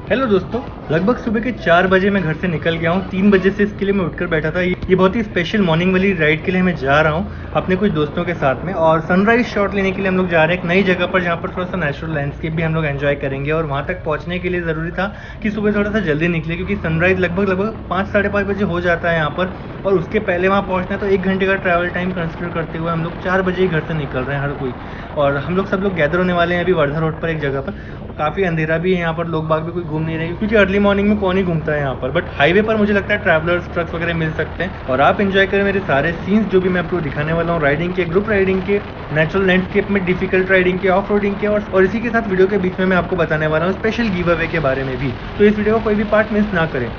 Hello दोस्तों, लगभग सुबह के 4 बजे मैं घर से निकल गया हूँ। 3 बजे से इसके लिए मैं उठकर बैठा था। ये बहुत ही स्पेशल मॉर्निंग वाली राइड के लिए मैं जा रहा हूँ अपने कुछ दोस्तों के साथ में। और सनराइज शॉट लेने के लिए हम लोग जा रहे हैं एक नई जगह पर, जहाँ पर थोड़ा सा नेचुरल लैंडस्केप भी हम लोग एंजॉय करेंगे। और वहाँ तक पहुँचने के लिए ज़रूरी था कि सुबह थोड़ा सा जल्दी निकले, क्योंकि सनराइज लगभग 5 साढ़े 5 बजे हो जाता है यहाँ पर। और उसके पहले वहाँ पहुँचना है, तो 1 घंटे का ट्रैवल टाइम कंसिडर करते हुए हम लोग 4 बजे ही घर से निकल रहे हैं हर कोई। और हम लोग सब लोग गैदर होने वाले हैं अभी वर्धा रोड पर एक जगह पर। काफ़ी अंधेरा भी है यहाँ पर, लोग बाग भी कोई घूम नहीं रहे, क्योंकि अर्ली मॉर्निंग में कौन ही घूमता है यहाँ पर। बट हाईवे पर मुझे लगता है ट्रैवलर्स ट्रक्स वगैरह मिल सकते हैं। और आप एंजॉय करें मेरे सारे सीन्स जो भी मैं आपको दिखाने वाला हूँ, राइडिंग के, ग्रुप राइडिंग के, नेचुरल लैंडस्केप में डिफिकल्ट राइडिंग के, ऑफ रोडिंग के। और इसी के साथ वीडियो के बीच में मैं आपको बताने वाला हूँ स्पेशल गिव अवे के बारे में भी। तो इस वीडियो का कोई भी पार्ट मिस ना करें।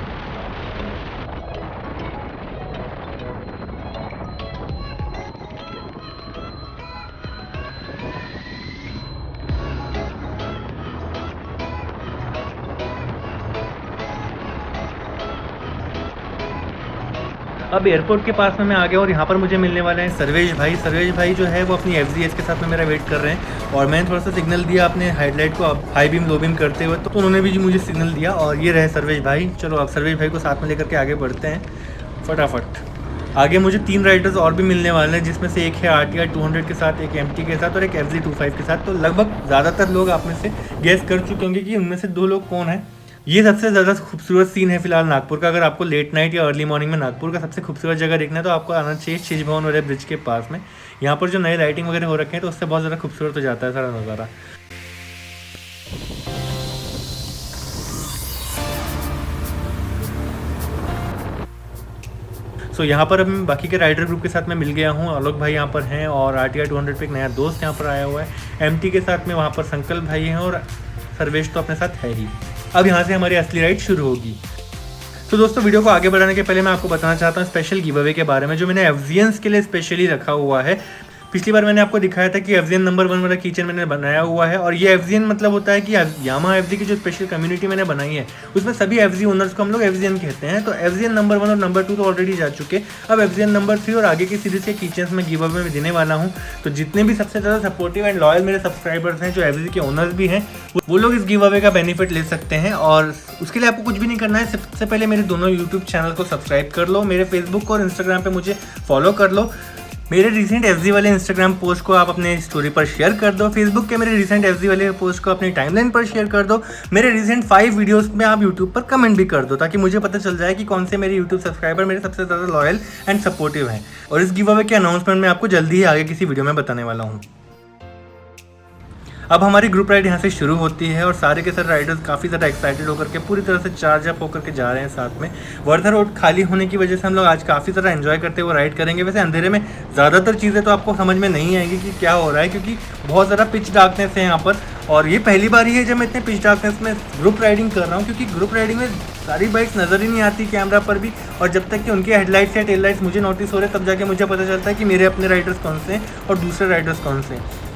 अब एयरपोर्ट के पास में मैं आ गया और यहाँ पर मुझे मिलने वाले हैं सर्वेश भाई। सर्वेश भाई जो है वो अपनी FZS के साथ में मेरा वेट कर रहे हैं। और मैंने थोड़ा सा सिग्नल दिया अपने हेडलाइट को हाई बीम लो बीम करते हुए, तो उन्होंने भी मुझे सिग्नल दिया। और ये रहे सर्वेश भाई। चलो अब सर्वेश भाई को साथ में लेकर के आगे बढ़ते हैं फटाफट। आगे मुझे 3 राइडर्स और भी मिलने वाले हैं, जिसमें से एक है RTR 200 के साथ, एक MT के साथ और एक FZ25 के साथ। तो लगभग ज़्यादातर लोग आप में से गेस कर चुके होंगे कि उनमें से 2 लोग कौन है। ये सबसे ज़्यादा खूबसूरत सीन है फिलहाल नागपुर का। अगर आपको लेट नाइट या अर्ली मॉर्निंग में नागपुर का सबसे खूबसूरत जगह देखना है, तो आपको आना चाहिए शिज भवन वाले ब्रिज के पास में। यहाँ पर जो नए लाइटिंग वगैरह हो रखे हैं, तो उससे बहुत ज़्यादा खूबसूरत हो जाता है सारा नज़ारा। सो यहाँ पर अब मैं बाकी के राइडर ग्रुप के साथ मैं मिल गया हूँ। आलोक भाई यहाँ पर हैं और RTR 200 पे एक नया दोस्त यहाँ पर आया हुआ है। MT के साथ में वहाँ पर संकल्प भाई हैं और सर्वेश तो अपने साथ है ही। अब यहाँ से हमारी असली राइड शुरू होगी। तो दोस्तों, वीडियो को आगे बढ़ाने के पहले मैं आपको बताना चाहता हूँ स्पेशल गिव अवे के बारे में, जो मैंने FZNs के लिए स्पेशली रखा हुआ है। पिछली बार मैंने आपको दिखाया था कि FZN नंबर 1 वाला किचन मैंने बनाया हुआ है। और ये FZN मतलब होता है कि यामाहा FZ की जो स्पेशल कम्युनिटी मैंने बनाई है, उसमें सभी FZ ओनर्स को हम लोग FZN कहते हैं। तो FZN नंबर 1 और नंबर 2 तो ऑलरेडी जा चुके। अब FZN नंबर 3 और आगे की सीरीज के किचन्स में गिव अवे में देने वाला हूँ। तो जितने भी सबसे ज़्यादा सपोर्टिव एंड लॉयल मेरे सब्सक्राइबर्स हैं, जो FZ के ओनर्स भी हैं, वो लोग इस गिव अवे का बेनिफिट ले सकते हैं। और उसके लिए आपको कुछ भी नहीं करना है। सबसे पहले मेरे दोनों यूट्यूब चैनल को सब्सक्राइब कर लो, मेरे फेसबुक और इंस्टाग्राम पे मुझे फॉलो कर लो। मेरे रिसेंट FZ वाले इंस्टाग्राम पोस्ट को आप अपने स्टोरी पर शेयर कर दो। फेसबुक के मेरे रिसेंट FZ वाले पोस्ट को अपनी टाइमलाइन पर शेयर कर दो। मेरे रिसेंट 5 वीडियोस में आप यूट्यूब पर कमेंट भी कर दो, ताकि मुझे पता चल जाए कि कौन से मेरे यूट्यूब सब्सक्राइबर मेरे सबसे ज़्यादा लॉयल एंड सपोर्टिव हैं। और इस गिव अवे के अनाउंसमेंट मैं आपको जल्दी ही आगे किसी वीडियो में बताने वाला हूँ। अब हमारी ग्रुप राइड यहाँ से शुरू होती है और सारे के सारे राइडर्स काफ़ी ज़्यादा एक्साइटेड होकर के पूरी तरह से चार्ज अप होकर के जा रहे हैं साथ में। वर्धा रोड खाली होने की वजह से हम लोग आज काफ़ी ज़्यादा एंजॉय करते हुए राइड करेंगे। वैसे अंधेरे में ज़्यादातर चीज़ें तो आपको समझ में नहीं आएगी कि क्या हो रहा है, क्योंकि बहुत ज़्यादा पिच डार्कनेस है यहाँ पर। और ये पहली बार ही है जब मैं इतने पिच डार्कनेस में ग्रुप राइडिंग कर रहा हूँ, क्योंकि ग्रुप राइडिंग में सारी बाइक्स नज़र ही नहीं आती कैमरा पर भी। और जब तक कि उनके हेडलाइट्स या टेल लाइट्स मुझे नोटिस हो रहे, तब जाके मुझे पता चलता है कि मेरे अपने राइडर्स कौन से हैं और दूसरे राइडर्स कौन से हैं।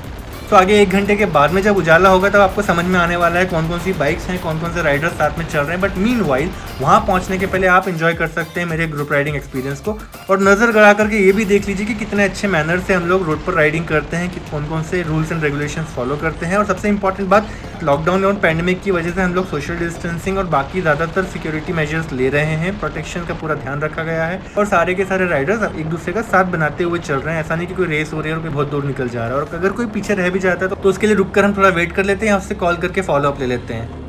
तो आगे 1 घंटे के बाद में जब उजाला होगा, तब आपको समझ में आने वाला है कौन कौन सी बाइक्स हैं, कौन कौन से राइडर्स साथ में चल रहे हैं। बट मीनवाइल वहाँ पहुँचने के पहले आप एंजॉय कर सकते हैं मेरे ग्रुप राइडिंग एक्सपीरियंस को। और नज़र गड़ा करके ये भी देख लीजिए कि कितने अच्छे मैनर से हम लोग रोड पर राइडिंग करते हैं, कि कौन कौन से रूल्स एंड रेगुलेशंस फॉलो करते हैं। और सबसे इंपॉर्टेंट बात, लॉकडाउन और पैंडेमिक की वजह से हम लोग सोशल डिस्टेंसिंग और बाकी ज़्यादातर सिक्योरिटी मेजर्स ले रहे हैं। प्रोटेक्शन का पूरा ध्यान रखा गया है और सारे के सारे राइडर्स एक दूसरे का साथ बनाते हुए चल रहे हैं। ऐसा नहीं कि कोई रेस हो रही है और कोई बहुत दूर निकल जा रहा है। और अगर कोई पीछे रह भी जाता है, तो उसके लिए रुक कर हम थोड़ा वेट कर लेते हैं या उससे कॉल करके फॉलो अप ले लेते हैं।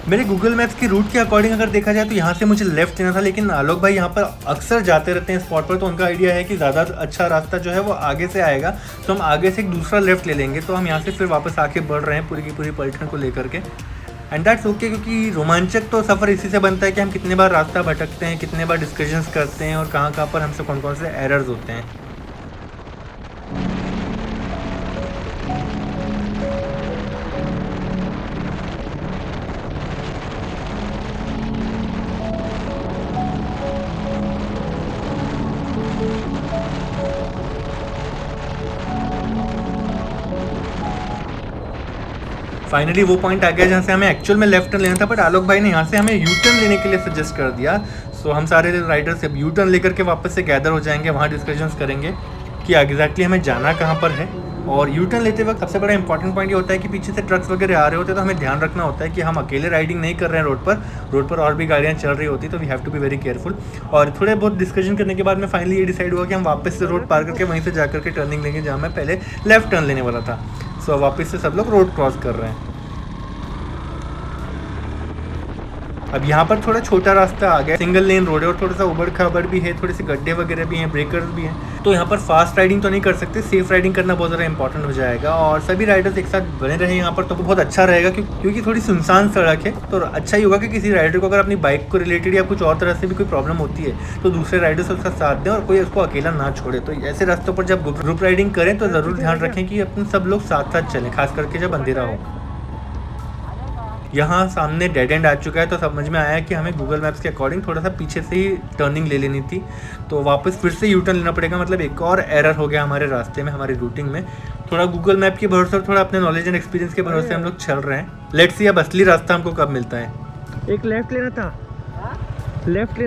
मेरे गूगल मैप्स की रूट के अकॉर्डिंग अगर देखा जाए, तो यहाँ से मुझे लेफ्ट लेना था, लेकिन आलोक भाई यहाँ पर अक्सर जाते रहते हैं स्पॉट पर, तो उनका आइडिया है कि ज़्यादा अच्छा रास्ता जो है वो आगे से आएगा। तो हम आगे से एक दूसरा लेफ्ट ले लेंगे। तो हम यहाँ से फिर वापस आके बढ़ रहे हैं पूरी की पूरी पलटन को लेकर के। एंड दैट्स ओके, क्योंकि रोमांचक तो सफ़र इसी से बनता है कि हम कितने बार रास्ता भटकते हैं, कितने बार डिस्कशंस करते हैं और कहाँ कहाँ पर हमसे कौन कौन से एरर्स होते हैं। फाइनली वो पॉइंट आ गया जहाँ से हमें एक्चुअल में लेफ्ट टर्न लेना था, बट आलोक भाई ने यहाँ से हमें यू टर्न लेने के लिए सजेस्ट कर दिया। सो हम सारे राइडर्स अब यू टर्न लेकर के वापस से गैदर हो जाएंगे, वहाँ डिस्कशंस करेंगे कि एग्जैक्टली हमें जाना कहाँ पर है। और यू टर्न लेते वक्त सबसे बड़ा इंपॉर्टेंट पॉइंट ये होता है कि पीछे से ट्रक्स वगैरह आ रहे होते हैं, तो हमें ध्यान रखना होता है कि हम अकेले राइडिंग नहीं कर रहे हैं रोड पर और भी गाड़ियाँ चल रही होती, तो we have to be very careful. और थोड़े बहुत डिस्कशन करने के बाद में फाइनली ये डिसाइड हुआ कि हम वापस से रोड पार करके वहीं से जा करके टर्निंग लेंगे जहाँ मैं पहले लेफ्ट टर्न लेने वाला था। सो वापस से सब लोग रोड क्रॉस कर रहे हैं। अब यहाँ पर थोड़ा छोटा रास्ता आ गया, सिंगल लेन रोड है और थोड़ा सा उबड़ खाबड़ भी है, थोड़े से गड्ढे वगैरह भी हैं, ब्रेकर्स भी हैं, तो यहाँ पर फास्ट राइडिंग तो नहीं कर सकते, सेफ राइडिंग करना बहुत ज़्यादा इंपॉर्टेंट हो जाएगा। और सभी राइडर्स एक साथ बने रहे यहाँ पर तो बहुत अच्छा रहेगा, क्योंकि थोड़ी सुनसान सड़क है, तो अच्छा ही होगा कि किसी राइडर को अगर अपनी बाइक को रिलेटेड या कुछ और तरह से भी कोई प्रॉब्लम होती है तो दूसरे राइडर्स उसका साथ दें और कोई उसको अकेला ना छोड़े। तो ऐसे रास्तों पर जब ग्रुप राइडिंग करें तो ज़रूर ध्यान रखें कि अपन सब लोग साथ साथ चलें, खास करके जब अंधेरा हो। यहाँ सामने डेड एंड आ चुका है, तो समझ में आया कि हमें गूगल मैप्स के अकॉर्डिंग थोड़ा सा पीछे से ही टर्निंग ले लेनी थी, तो वापस फिर से यू टर्न लेना पड़ेगा। मतलब एक और एरर हो गया हमारे रास्ते में, हमारी रूटिंग में। थोड़ा गूगल मैप के भरोसे और थोड़ा अपने नॉलेज एंड एक्सपीरियंस के भरोसे हम लोग चल रहे हैं। लेट्स सी अब असली रास्ता हमको कब मिलता है। एक लेफ्ट लेना था, लेफ्ट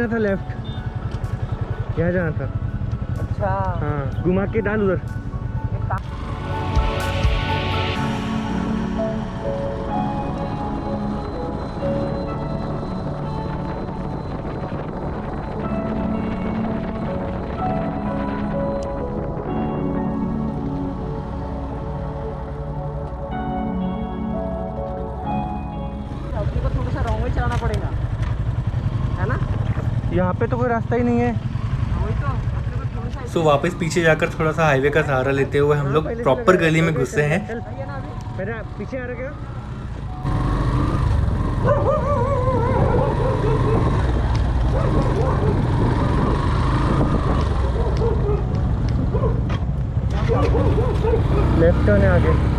यहाँ जाना था। अच्छा हाँ, घुमा के डाल उधर। थोड़ा सा रॉन्ग वे चलाना पड़ेगा, है ना? यहाँ पे तो कोई रास्ता ही नहीं है। वही तो अपने को थोड़ा सा सो वापस पीछे जाकर थोड़ा सा हाईवे का सहारा लेते हुए हम लोग प्रॉपर गली में घुसे हैं। आइए ना अभी। मेरा पीछे आ रहा क्या? लेफ्ट टर्न है आगे।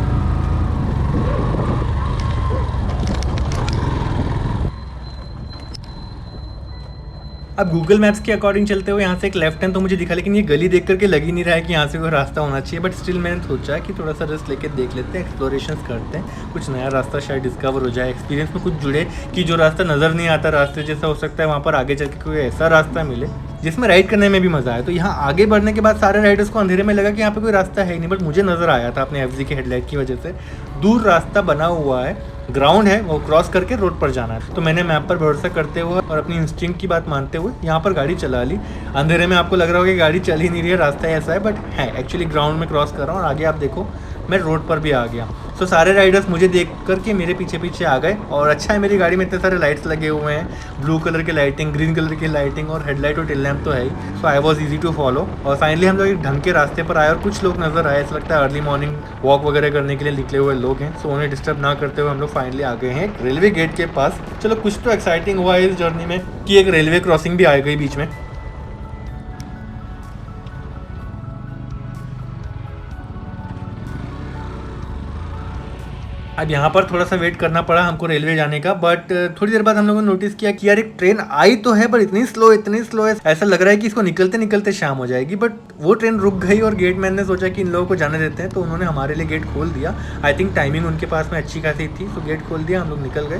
अब गूगल मैप्स के अकॉर्डिंग चलते हुए यहाँ से एक लेफ्ट टर्न तो मुझे दिखा, लेकिन ये गली देख करके लग ही नहीं रहा है कि यहाँ से कोई रास्ता होना चाहिए। बट स्टिल मैंने सोचा कि थोड़ा सा रिस्क लेके देख लेते हैं, एक्सप्लोरेशंस करते हैं, कुछ नया रास्ता शायद डिस्कवर हो जाए, एक्सपीरियंस में कुछ जुड़े कि जो रास्ता नज़र नहीं आता रास्ते जैसा, हो सकता है वहाँ पर आगे चल के कोई ऐसा रास्ता मिले जिसमें राइड करने में भी मज़ा आए। तो यहाँ आगे बढ़ने के बाद सारे राइडर्स को अंधेरे में लगा कि यहाँ पे कोई रास्ता है ही नहीं, बट मुझे नज़र आया था अपने एफजी के हेडलाइट की वजह से दूर रास्ता बना हुआ है, ग्राउंड है, वो क्रॉस करके रोड पर जाना है। तो मैंने मैप पर भरोसा करते हुए और अपनी इंस्टिंक्ट की बात मानते हुए यहाँ पर गाड़ी चला ली। अंधेरे में आपको लग रहा होगा कि गाड़ी चल ही नहीं रही है, रास्ता ऐसा है, बट है एक्चुअली ग्राउंड में क्रॉस कर रहा हूँ और आगे आप देखो मैं रोड पर भी आ गया। तो सारे राइडर्स मुझे देख करके मेरे पीछे पीछे आ गए। और अच्छा है मेरी गाड़ी में इतने सारे लाइट्स लगे हुए हैं, ब्लू कलर की लाइटिंग, ग्रीन कलर की लाइटिंग और हेडलाइट और टेल लैम्प तो है ही। So I was easy to follow. और फाइनली हम लोग एक ढंग के रास्ते पर आए और कुछ लोग नजर आए, ऐसा लगता है अर्ली मॉर्निंग वॉक वगैरह करने के लिए निकले हुए लोग हैं। सो उन्हें डिस्टर्ब ना करते हुए हम लोग फाइनली आ गए हैं रेलवे गेट के पास। चलो कुछ तो एक्साइटिंग हुआ है इस जर्नी में कि एक रेलवे क्रॉसिंग भी आ गई बीच में। अब यहाँ पर थोड़ा सा वेट करना पड़ा हमको रेलवे जाने का, बट थोड़ी देर बाद हम लोगों ने नोटिस किया कि यार एक ट्रेन आई तो है बट इतनी स्लो है, ऐसा लग रहा है कि इसको निकलते निकलते शाम हो जाएगी। बट वो ट्रेन रुक गई और गेटमैन ने सोचा कि इन लोगों को जाने देते हैं, तो उन्होंने हमारे लिए गेट खोल दिया। आई थिंक टाइमिंग उनके पास में अच्छी खासी थी, तो गेट खोल दिया, हम लोग निकल गए।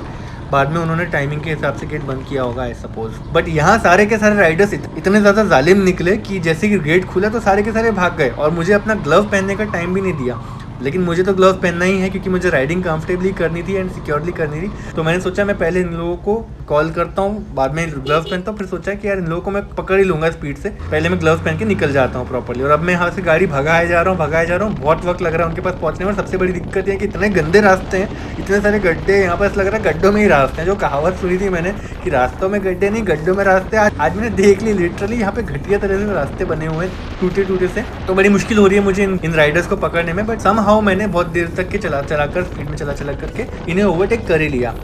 बाद में उन्होंने टाइमिंग के हिसाब से गेट बंद किया होगा आई सपोज। बट यहाँ सारे के सारे राइडर्स इतने ज़्यादा जालिम निकले कि जैसे कि गेट खुला तो सारे के सारे भाग गए और मुझे अपना ग्लव पहनने का टाइम भी नहीं दिया। लेकिन मुझे तो ग्लव्स पहनना ही है क्योंकि मुझे राइडिंग कंफर्टेबली करनी थी एंड सिक्योरली करनी थी। तो मैंने सोचा मैं पहले इन लोगों को कॉल करता हूँ, बाद में ग्लव्स पहनता हूँ। फिर सोचा कि यार इन लोगों को मैं पकड़ ही लूँगा स्पीड से, पहले मैं ग्लव्स पहन के निकल जाता हूँ प्रॉपर्ली। और अब मैं यहाँ से गाड़ी भगाए जा रहा हूँ, बहुत वक्त लग रहा है उनके पास पहुँचने में। सबसे बड़ी दिक्कत है कि इतने गंदे रास्ते हैं, इतने सारे गड्ढे, यहाँ पर लग रहा है गड्ढों में ही रास्ते हैं। जो कहावत सुनी थी मैंने कि रास्तों में गड्ढे नहीं गड्ढों में रास्ते, आज मैंने देख ली लिटरली यहाँ पे घटिया तरह से रास्ते बने हुए हैं टूटे टूटे से। तो बड़ी मुश्किल हो रही है मुझे इन राइडर्स को पकड़ने में, बट समहाउ मैंने बहुत देर तक के चला कर स्पीड में चला करके इन्हें ओवरटेक कर ही लिया।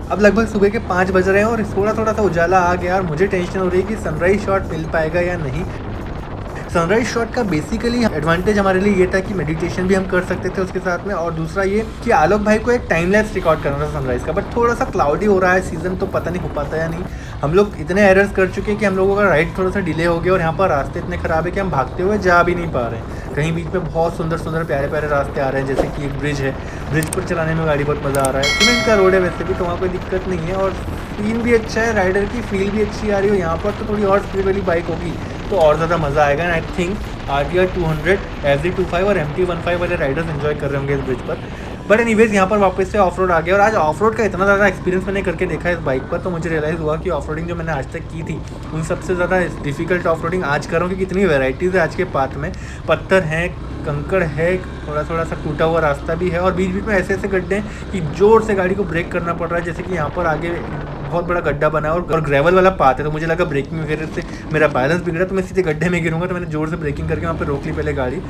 अब लगभग सुबह के 5 बज रहे हैं और थोड़ा सा उजाला आ गया और मुझे टेंशन हो रही है कि सनराइज शॉट मिल पाएगा या नहीं। सनराइज शॉट का बेसिकली एडवांटेज हमारे लिए ये था कि मेडिटेशन भी हम कर सकते थे उसके साथ में, और दूसरा ये कि आलोक भाई को एक टाइम लैप्स रिकॉर्ड करना था सनराइज का, बट थोड़ा सा क्लाउडी हो रहा है सीजन, तो पता नहीं हो पाता या नहीं। हम लोग इतने एरर्स कर चुके हैं कि हम लोगों का राइड थोड़ा सा डिले हो गया, और यहाँ पर रास्ते इतने ख़राब है कि हम भागते हुए जा भी नहीं पा रहे हैं। कहीं बीच में बहुत सुंदर सुंदर प्यारे प्यारे रास्ते आ रहे हैं, जैसे कि एक ब्रिज है, ब्रिज पर चलाने में गाड़ी बहुत मज़ा आ रहा है। सीमेंट का रोड है वैसे भी, तो वहाँ कोई दिक्कत नहीं है, और सीन भी अच्छा है, राइडर की फील भी अच्छी आ रही है। यहाँ पर तो थोड़ी और स्पीड वाली बाइक होगी तो और ज़्यादा मज़ा आएगा। And I think RTR 200, FZ25 और MT15 वाले राइडर्स एंजॉय कर रहे होंगे इस ब्रिज पर। बट एनीवेज यहाँ पर वापस से ऑफ रोड आ गया, और आज ऑफ रोड का इतना ज़्यादा एक्सपीरियंस मैंने करके देखा इस बाइक पर, तो मुझे रियलाइज़ हुआ कि ऑफ रोडिंग जो मैंने आज तक की थी उन सबसे ज़्यादा डिफिकल्ट ऑफ रोडिंग आज कर रहा हूँ, क्योंकि इतनी वेराइटीज़ है आज के पाथ में। पत्थर हैं, कंकड़ है, थोड़ा सा टूटा हुआ रास्ता भी है, और बीच बीच में ऐसे ऐसे गड्ढे हैं कि जोर से गाड़ी को ब्रेक करना पड़ रहा है। जैसे कि यहाँ पर आगे बहुत बड़ा गड्ढा बना है और ग्रेवल वाला पाथ है, तो मुझे लगा ब्रेकिंग वगैरह से मेरा बैलेंस बिगड़ा तो मैं सीधे गड्ढे में गिरूंगा, तो मैंने जोर से ब्रेकिंग करके वहाँ पे रोक ली पहले गाड़ी।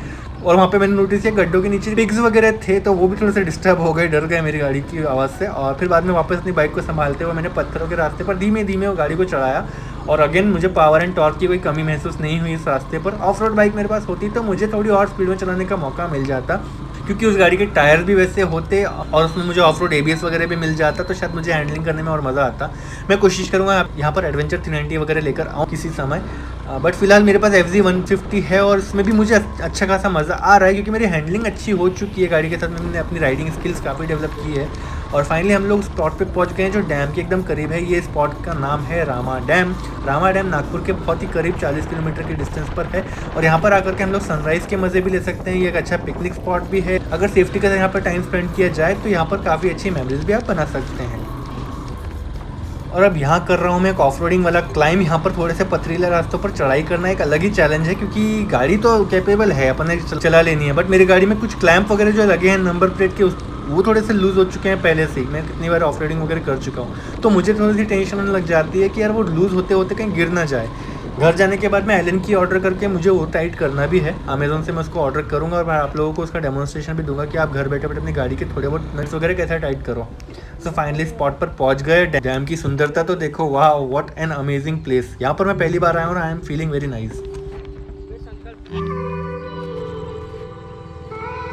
और वहाँ पे मैंने नोटिस किया गड्ढों के नीचे पिग्स वगैरह थे, तो वो भी थोड़े से डिस्टर्ब हो गए, डर गए मेरी गाड़ी की आवाज़ से। और फिर बाद में वापस अपनी बाइक को संभालते हुए मैंने पत्थरों के रास्ते पर धीमे धीमे वो गाड़ी को चढ़ाया, और अगेन मुझे पावर एंड टॉर्क की कोई कमी महसूस नहीं हुई इस रास्ते पर। ऑफ रोड बाइक मेरे पास होती तो मुझे थोड़ी और स्पीड में चलाने का मौका मिल जाता, क्योंकि उस गाड़ी के टायर्स भी वैसे होते और उसमें मुझे ऑफ रोड ABS वगैरह भी मिल जाता, तो शायद मुझे हैंडलिंग करने में और मज़ा आता। मैं कोशिश करूँगा यहाँ पर एडवेंचर 390 वगैरह लेकर आऊँ किसी समय, बट फिलहाल मेरे पास FZ 150 है और इसमें भी मुझे अच्छा खासा मज़ा आ रहा है, क्योंकि मेरी हैंडलिंग अच्छी हो चुकी है गाड़ी के साथ। मैंने अपनी राइडिंग स्किल्स काफ़ी डेवलप की है, और फाइनली हम लोग स्पॉट पे पहुंच गए हैं जो डैम के एकदम करीब है। ये स्पॉट का नाम है रामा डैम। रामा डैम नागपुर के बहुत ही करीब 40 किलोमीटर की डिस्टेंस पर है, और यहाँ पर आकर के हम लोग सनराइज़ के मज़े भी ले सकते हैं। ये एक अच्छा पिकनिक स्पॉट भी है। अगर सेफ्टी के साथ यहाँ पर टाइम स्पेंड किया जाए तो यहाँ पर काफ़ी अच्छी मेमोरीज भी आप बना सकते हैं। और अब यहाँ कर रहा हूँ मैं एक ऑफ रोडिंग वाला क्लाइम। यहाँ पर थोड़े से पथरीले रास्तों पर चढ़ाई करना एक अलग ही चैलेंज है, क्योंकि गाड़ी तो कैपेबल है, अपने चला लेनी है, बट मेरी गाड़ी में कुछ क्लैंप वगैरह जो लगे हैं नंबर प्लेट के वो थोड़े से लूज़ हो चुके हैं पहले से ही। मैं कितनी बार ऑफ रोडिंग वगैरह कर चुका हूँ, तो मुझे थोड़ी सी टेंशन होने लग जाती है कि यार वो लूज़ होते होते कहीं गिर ना जाए। घर जाने के बाद मैं एलन की ऑर्डर करके मुझे वो टाइट करना भी है अमेज़ोन से। मैं उसको ऑर्डर करूँगा और मैं आप लोगों को उसका डेमोन्स्ट्रेशन भी दूंगा कि आप घर बैठे बैठे अपनी गाड़ी के थोड़े बहुत नट्स वगैरह कैसे टाइट करो। सो फाइनली स्पॉट पर पहुंच गए। डैम की सुंदरता तो देखो, वाह व्हाट एन अमेजिंग प्लेस। यहाँ पर मैं पहली बार आया हूँ और I am feeling very nice.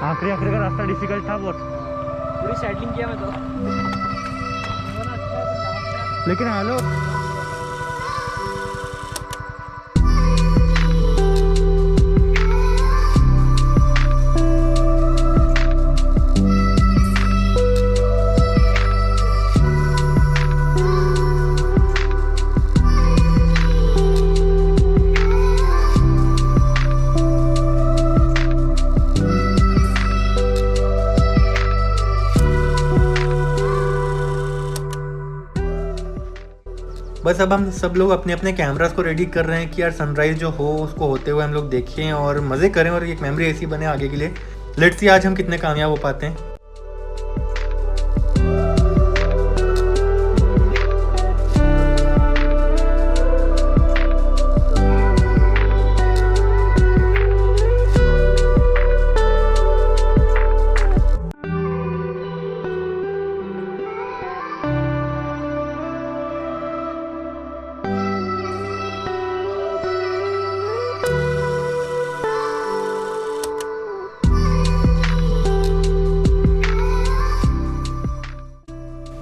आखिरी आखिरी का रास्ता डिफिकल्ट था बहुत, पूरी सेटलिंग किया मैं तो। लेकिन हेलो बस अब हम सब लोग अपने अपने कैमरास को रेडी कर रहे हैं कि यार सनराइज़ जो हो उसको होते हुए हम लोग देखें और मज़े करें, और एक मेमोरी ऐसी बने आगे के लिए। लेट्स सी आज हम कितने कामयाब हो पाते हैं।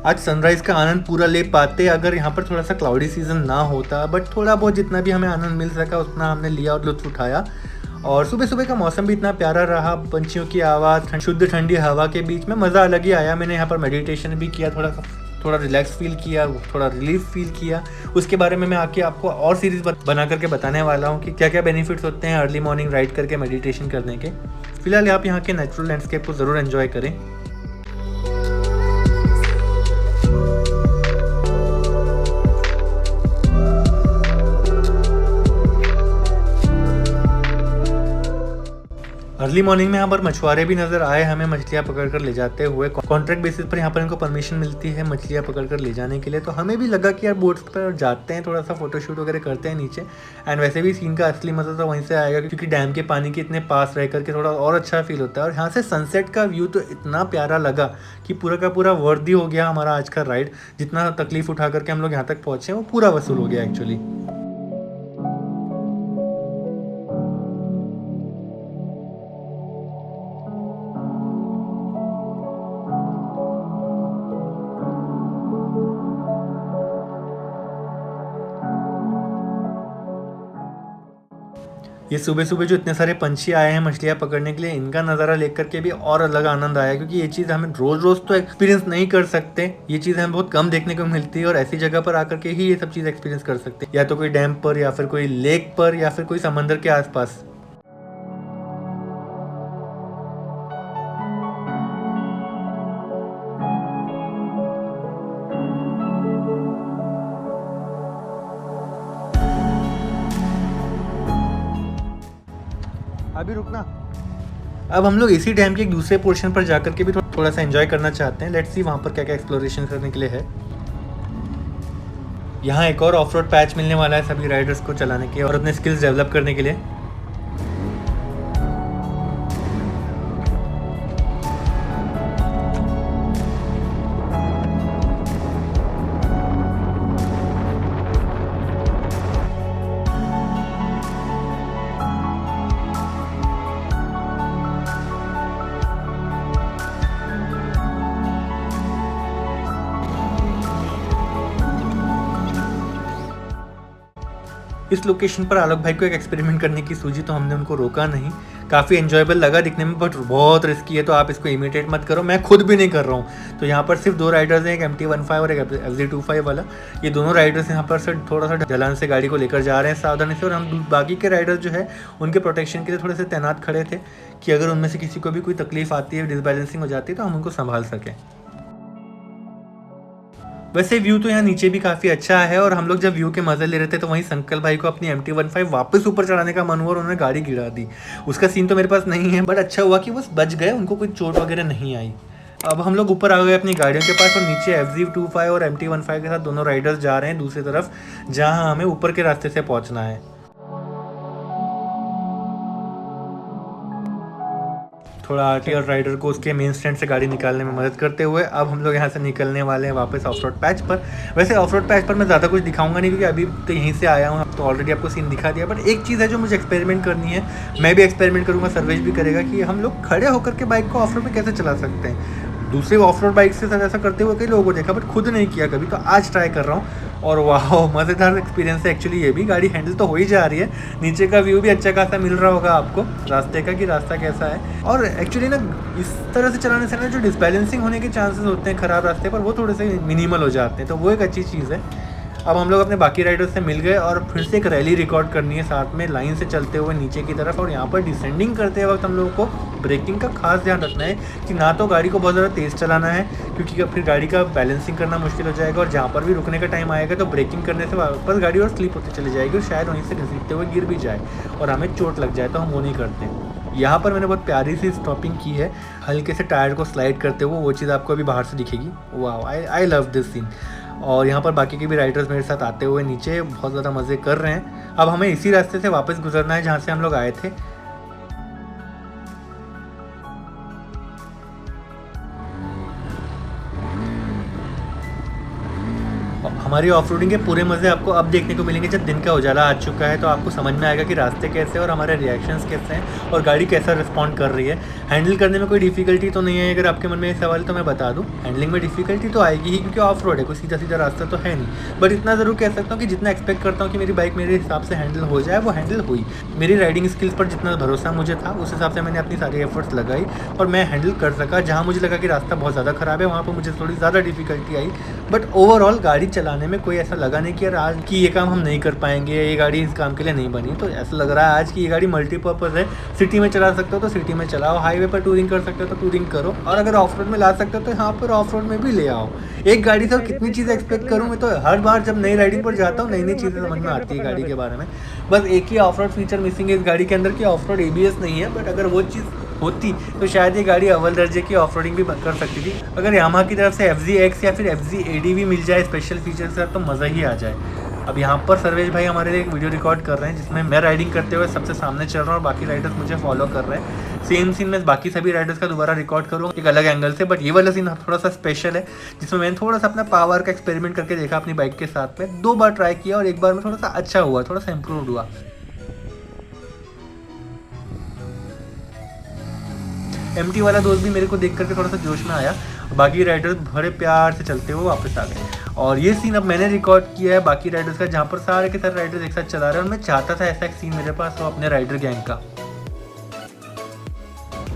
आज सनराइज़ का आनंद पूरा ले पाते अगर यहाँ पर थोड़ा सा क्लाउडी सीज़न ना होता, बट थोड़ा बहुत जितना भी हमें आनंद मिल सका उतना हमने लिया और लुत्फ़ उठाया। और सुबह सुबह का मौसम भी इतना प्यारा रहा, पंछियों की आवाज़, शुद्ध ठंडी हवा के बीच में मज़ा अलग ही आया। मैंने यहाँ पर मेडिटेशन भी किया, थोड़ा रिलैक्स फील किया, थोड़ा रिलीफ फील किया। उसके बारे में मैं आके आपको और सीरीज़ बना करके बताने वाला हूँ कि क्या क्या बेनिफिट्स होते हैं अर्ली मॉर्निंग राइड करके मेडिटेशन करने के। फिलहाल आप यहाँ के नेचुरल लैंडस्केप को ज़रूर एंजॉय करें। अर्ली मॉर्निंग में यहाँ पर मछुआरे भी नज़र आए हमें मछलियाँ पकड़ कर ले जाते हुए। कॉन्ट्रैक्ट बेसिस पर यहाँ पर इनको परमिशन मिलती है मछलियाँ पकड़ कर ले जाने के लिए, तो हमें भी लगा कि यार बोट्स पर जाते हैं, थोड़ा सा फोटोशूट वगैरह करते हैं नीचे। एंड वैसे भी सीन का असली मज़ा तो वहीं से आएगा, क्योंकि डैम के पानी के इतने पास रह करके थोड़ा और अच्छा फील होता है। और यहाँ से सनसेट का व्यू तो इतना प्यारा लगा कि पूरा का पूरा वर्दी हो गया हमारा आज का राइड। जितना तकलीफ उठा करके हम लोग यहाँ तक पहुँचे वो पूरा वसूल हो गया एक्चुअली। ये सुबह सुबह जो इतने सारे पंछी आए हैं मछलियाँ पकड़ने के लिए, इनका नज़ारा लेकर करके भी और अलग आनंद आया, क्योंकि ये चीज़ हमें रोज़ रोज़ तो एक्सपीरियंस नहीं कर सकते। ये चीज़ हमें बहुत कम देखने को मिलती है और ऐसी जगह पर आकर के ही ये सब चीज़ एक्सपीरियंस कर सकते हैं, या तो कोई डैम पर या फिर कोई लेक पर या फिर कोई समंदर के आसपास। अभी रुकना। अब हम लोग इसी डैम के एक दूसरे पोर्शन पर जाकर के भी थोड़ा सा एंजॉय करना चाहते हैं। लेट्स सी वहाँ पर क्या क्या एक्सप्लोरेशन करने के लिए है। यहाँ एक और ऑफ रोड पैच मिलने वाला है सभी राइडर्स को चलाने के और अपने स्किल्स डेवलप करने के लिए। इस लोकेशन पर आलोक भाई को एक एक्सपेरिमेंट करने की सूझी तो हमने उनको रोका नहीं। काफ़ी एंजॉयबल लगा दिखने में, बट बहुत रिस्की है, तो आप इसको इमिटेट मत करो। मैं खुद भी नहीं कर रहा हूँ। तो यहाँ पर सिर्फ 2 राइडर्स हैं, एक MT-15 और एक FZ-25 वाला। ये दोनों राइडर्स यहाँ पर से थोड़ा सा ढलान से गाड़ी को लेकर जा रहे हैं सावधानी से, और हम बाकी के राइडर्स जो है उनके प्रोटेक्शन के लिए थोड़े से तैनात खड़े थे कि अगर उनमें से किसी को भी कोई तकलीफ आती है, डिसबैलेंसिंग हो जाती है, तो हम उनको संभाल सकें। वैसे व्यू तो यहाँ नीचे भी काफ़ी अच्छा है, और हम लोग जब व्यू के मज़े ले रहे थे तो वहीं संकल भाई को अपनी MT-15 वापस ऊपर चढ़ाने का मन हुआ और उन्होंने गाड़ी गिरा दी। उसका सीन तो मेरे पास नहीं है, बट अच्छा हुआ कि बस बच गए, उनको कोई चोट वगैरह नहीं आई। अब हम लोग ऊपर आ गए अपनी गाड़ियों के पास, और नीचे FZ-25 और MT-15 के साथ दोनों राइडर्स जा रहे हैं दूसरी तरफ, जहाँ हमें ऊपर के रास्ते से पहुँचना है। थोड़ा आरटीआर राइडर को उसके मेन स्टैंड से गाड़ी निकालने में मदद करते हुए अब हम लोग यहाँ से निकलने वाले हैं वापस ऑफ रोड पैच पर। वैसे ऑफ रोड पैच पर मैं ज़्यादा कुछ दिखाऊंगा नहीं, क्योंकि अभी तो यहीं से आया हूँ, तो ऑलरेडी आपको सीन दिखा दिया। बट एक चीज़ है जो मुझे एक्सपेरिमेंट करनी है, मैं भी एक्सपेरिमेंट करूँगा, सर्वेश भी करेगा, कि हम लोग खड़े होकर के बाइक को ऑफ रोड में कैसे चला सकते हैं। दूसरे ऑफ रोड बाइक से सर ऐसा करते हुए कई लोगों को देखा, बट खुद नहीं किया कभी, तो आज ट्राई कर रहा हूँ। और वाह, मज़ेदार एक्सपीरियंस है एक्चुअली ये भी। गाड़ी हैंडल तो हो ही जा रही है, नीचे का व्यू भी अच्छा खासा मिल रहा होगा आपको रास्ते का, कि रास्ता कैसा है। और एक्चुअली ना इस तरह से चलाने से ना जो डिसबैलेंसिंग होने के चांसेस होते हैं ख़राब रास्ते पर, वो थोड़े से मिनिमल हो जाते हैं, तो वो एक अच्छी चीज़ है। अब हम लोग अपने बाकी राइडर्स से मिल गए और फिर से एक रैली रिकॉर्ड करनी है साथ में, लाइन से चलते हुए नीचे की तरफ। और यहाँ पर डिसेंडिंग करते वक्त हम लोगों को ब्रेकिंग का खास ध्यान रखना है कि ना तो गाड़ी को बहुत ज़्यादा तेज़ चलाना है, क्योंकि फिर गाड़ी का बैलेंसिंग करना मुश्किल हो जाएगा, और जहाँ पर भी रुकने का टाइम आएगा तो ब्रेकिंग करने से वापस गाड़ी और स्लिप होती चली जाएगी, और शायद वहीं से घसीटते हुए गिर भी जाए और हमें चोट लग जाए, तो हम वो नहीं करते। यहाँ पर मैंने बहुत प्यारी सी स्टॉपिंग की है, हल्के से टायर को स्लाइड करते हुए, वो चीज़ आपको अभी बाहर से दिखेगी। वाह, आई लव दिस सीन। और यहाँ पर बाकी के भी राइडर्स मेरे साथ आते हुए नीचे बहुत ज़्यादा मज़े कर रहे हैं। अब हमें इसी रास्ते से वापस गुजरना है जहाँ से हम लोग आए थे। हमारी ऑफ रोडिंग के पूरे मज़े आपको अब देखने को मिलेंगे जब दिन का उजाला आ चुका है, तो आपको समझ में आएगा कि रास्ते कैसे और हमारे रिएक्शंस कैसे हैं और गाड़ी कैसा रिस्पॉन्ड कर रही है। हैंडल करने में कोई डिफ़िकल्टी तो नहीं है। अगर आपके मन में ये सवाल तो मैं बता दूं, हैंडलिंग में डिफ़िकल्टी तो आएगी ही, क्योंकि ऑफ रोड है, कोई सीधा सीधा रास्ता तो है नहीं। बट इतना ज़रूर कह सकता हूँ कि जितना एक्सपेक्ट करता हूँ कि मेरी बाइक मेरे हिसाब से हैंडल हो जाए, वो हैंडल हुई। मेरी राइडिंग स्किल्स पर जितना भरोसा मुझे था, उस हिसाब से मैंने अपनी सारी एफर्ट्स लगाई और मैं हैंडल कर सका। जहाँ मुझे लगा कि रास्ता बहुत ज़्यादा ख़राब है, वहाँ पर मुझे थोड़ी ज़्यादा डिफ़िकल्टी आई, बट ओवरऑल गाड़ी चलाने में कोई ऐसा लगा नहीं कि यार आज कि ये काम हम नहीं कर पाएंगे, ये गाड़ी इस काम के लिए नहीं बनी। तो ऐसा लग रहा है आज कि ये गाड़ी मल्टीपर्पज़ है। सिटी में चला सकते हो तो सिटी में चलाओ, हाईवे पर टूरिंग कर सकते हो तो टूरिंग करो, और अगर ऑफ रोड में ला सकते हो तो यहाँ पर ऑफ रोड में भी ले आओ। एक गाड़ी से और कितनी चीज़ें एक्सपेक्ट करूँ मैं, तो हर बार जब नई राइडिंग पर जाता हूँ नई नई चीज़ें समझ में आती है गाड़ी के बारे में। बस एक ही ऑफ रोड फीचर मिसिंग है इस गाड़ी के अंदर, कि ऑफ रोड ABS नहीं है, बट अगर वो चीज़ होती तो शायद ये गाड़ी अव्वल दर्जे की ऑफ रोडिंग भी कर सकती थी। अगर यामाहा की तरफ से FZX या फिर FZ-AD मिल जाए स्पेशल फीचर से, तो मज़ा ही आ जाए। अब यहाँ पर सर्वेश भाई हमारे लिए एक वीडियो रिकॉर्ड कर रहे हैं, जिसमें मैं राइडिंग करते हुए सबसे सामने चल रहा हूँ और बाकी राइडर्स मुझे फॉलो कर रहे हैं। सेम सीन मैं बाकी सभी राइडर्स का दोबारा रिकॉर्ड करूँगा एक अलग एंगल से, बट ये वाला सीन थोड़ा सा स्पेशल है, जिसमें मैंने थोड़ा सा अपना पावर का एक्सपेरिमेंट करके देखा अपनी बाइक के साथ में। 2 बार ट्राई किया और एक बार में थोड़ा सा अच्छा हुआ, थोड़ा सा इम्प्रूव हुआ। MT वाला दोस्त भी मेरे को देख करके थोड़ा सा जोश में आया, बाकी राइडर्स बड़े प्यार से चलते हुए वापस आ गए। और ये सीन अब मैंने रिकॉर्ड किया है बाकी राइडर्स का, जहाँ पर सारे के सारे राइडर्स एक साथ चला रहे हैं और मैं चाहता था ऐसा एक सीन मेरे पास हो अपने राइडर गैंग का।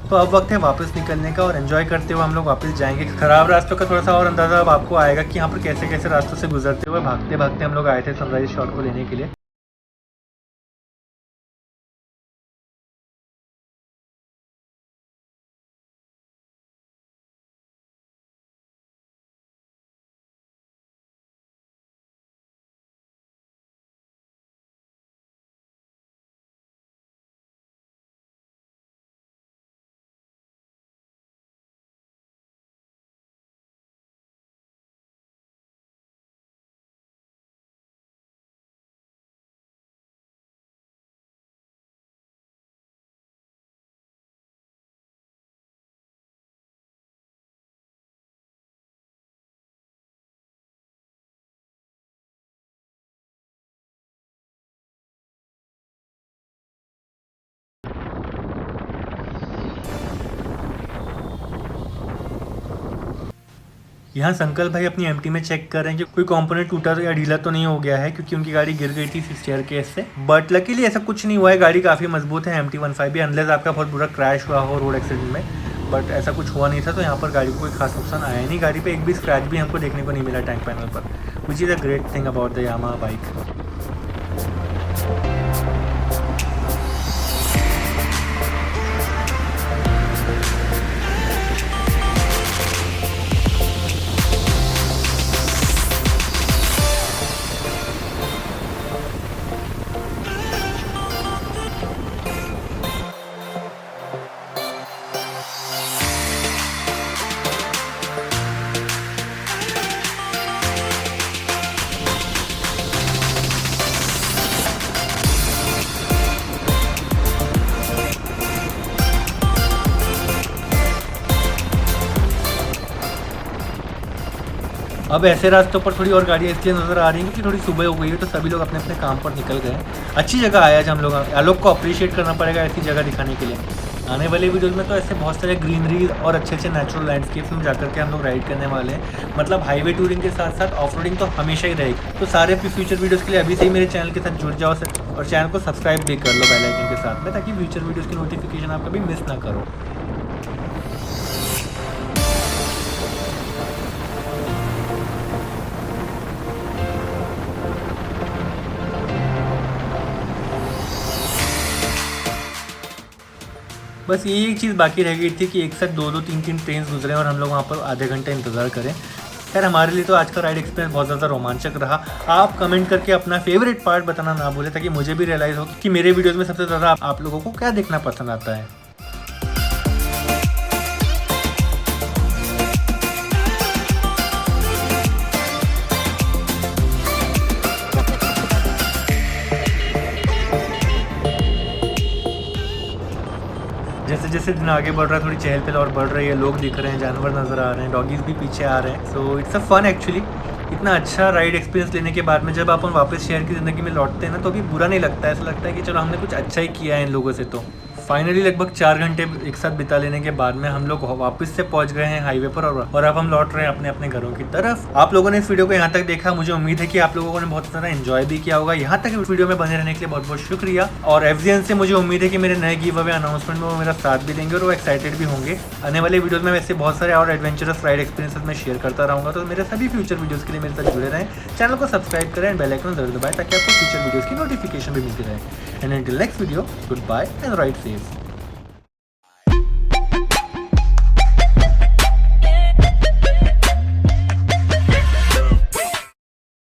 तो अब वक्त है वापस निकलने का और एंजॉय करते हुए हम लोग वापस जाएंगे। खराब रास्तों का थोड़ा सा और अंदाजा अब आपको आएगा कि यहाँ पर कैसे कैसे रास्तों से गुजरते हुए भागते भागते हम लोग आए थे सनराइज शॉट को लेने के लिए। यहाँ संकल भाई अपनी एमटी में चेक कर रहे हैं कि कोई कंपोनेंट टूटा या ढीला तो नहीं हो गया है, क्योंकि उनकी गाड़ी गिर गई थी स्टेयरकेस से। बट लकीली ऐसा कुछ नहीं हुआ है, गाड़ी काफ़ी मजबूत है MT-15 भी, अनलेस आपका बहुत बुरा क्रैश हुआ हो रोड एक्सीडेंट में। बट ऐसा कुछ हुआ नहीं था, तो यहाँ पर गाड़ी को कोई खास नुकसान आया नहीं। गाड़ी पे एक भी स्क्रैच भी हमको देखने को नहीं मिला टैंक पैनल पर, which is a great thing about the Yamaha bike. अब ऐसे रास्तों पर थोड़ी और गाड़ियाँ इसलिए नज़र आ रही हैं क्योंकि थोड़ी सुबह हो गई है, तो सभी लोग अपने अपने काम पर निकल गए। अच्छी जगह आया आज हम लोग, आलोक को अप्रिशिएट करना पड़ेगा ऐसी जगह दिखाने के लिए। आने वाले वीडियोज़ में तो ऐसे बहुत सारे ग्रीनरी और अच्छे अच्छे नेचुरल लैंडस्केप्स में जाकर के हम लोग राइड करने वाले हैं। मतलब हाईवे टूरिंग के साथ साथ ऑफ रोडिंग तो हमेशा ही रहेगी। तो सारे फ्यूचर वीडियोज़ के लिए अभी से ही मेरे चैनल के साथ जुड़ जाओ और चैनल को सब्सक्राइब भी कर लो बेल आइकन के साथ में, ताकि फ्यूचर वीडियोज़ की नोटिफिकेशन आप कभी मिस ना करो। बस यही एक चीज़ बाकी रह गई थी कि एक साथ दो तीन ट्रेन गुजरे और हम लोग वहाँ पर आधे घंटे इंतज़ार करें। खैर हमारे लिए तो आज का राइड एक्सपीरियंस बहुत ज़्यादा रोमांचक रहा। आप कमेंट करके अपना फेवरेट पार्ट बताना ना भूलें, ताकि मुझे भी रियलाइज़ हो कि मेरे वीडियोज़ में सबसे ज़्यादा आप लोगों को क्या देखना पसंद आता है। जैसे जैसे दिन आगे बढ़ रहा है थोड़ी चहल पहल और बढ़ रही है, लोग दिख रहे हैं, जानवर नज़र आ रहे हैं, डॉगीज़ भी पीछे आ रहे हैं। So it's a fun actually. इतना अच्छा राइड एक्सपीरियंस लेने के बाद में जब अपन वापस शहर की ज़िंदगी में लौटते हैं ना, तो भी बुरा नहीं लगता है। ऐसा लगता है कि चलो हमने कुछ अच्छा ही किया है इन लोगों से। तो फाइनली लगभग 4 घंटे एक साथ बिता लेने के बाद में हम लोग वापस से पहुंच गए हैं हाईवे पर और अब हम लौट रहे हैं अपने अपने घरों की तरफ। आप लोगों ने इस वीडियो को यहाँ तक देखा, मुझे उम्मीद है कि आप लोगों ने बहुत ज़्यादा एंजॉय भी किया होगा। यहाँ तक इस वीडियो में बने रहने के लिए बहुत बहुत शुक्रिया। और FZN से मुझे उम्मीद है कि मेरे नए गिव अवे अनाउंसमेंट में वो मेरा साथ भी देंगे और वो एक्साइटेड भी होंगे। आने वाले वीडियोज़ में वैसे बहुत सारे और एडवेंचरस राइड एक्सपीरियंसेस मैं शेयर करता रहूँगा। तो मेरे सभी फ्यूचर वीडियोज़ के लिए मेरे साथ जुड़े रहें, चैनल को सब्सक्राइब करें एंड बेल आइकन जरूर दबाएं, ताकि आपको फ्यूचर वीडियोज़ की नोटिफिकेशन भी मिलती रहे। And until next video, goodbye and ride safe.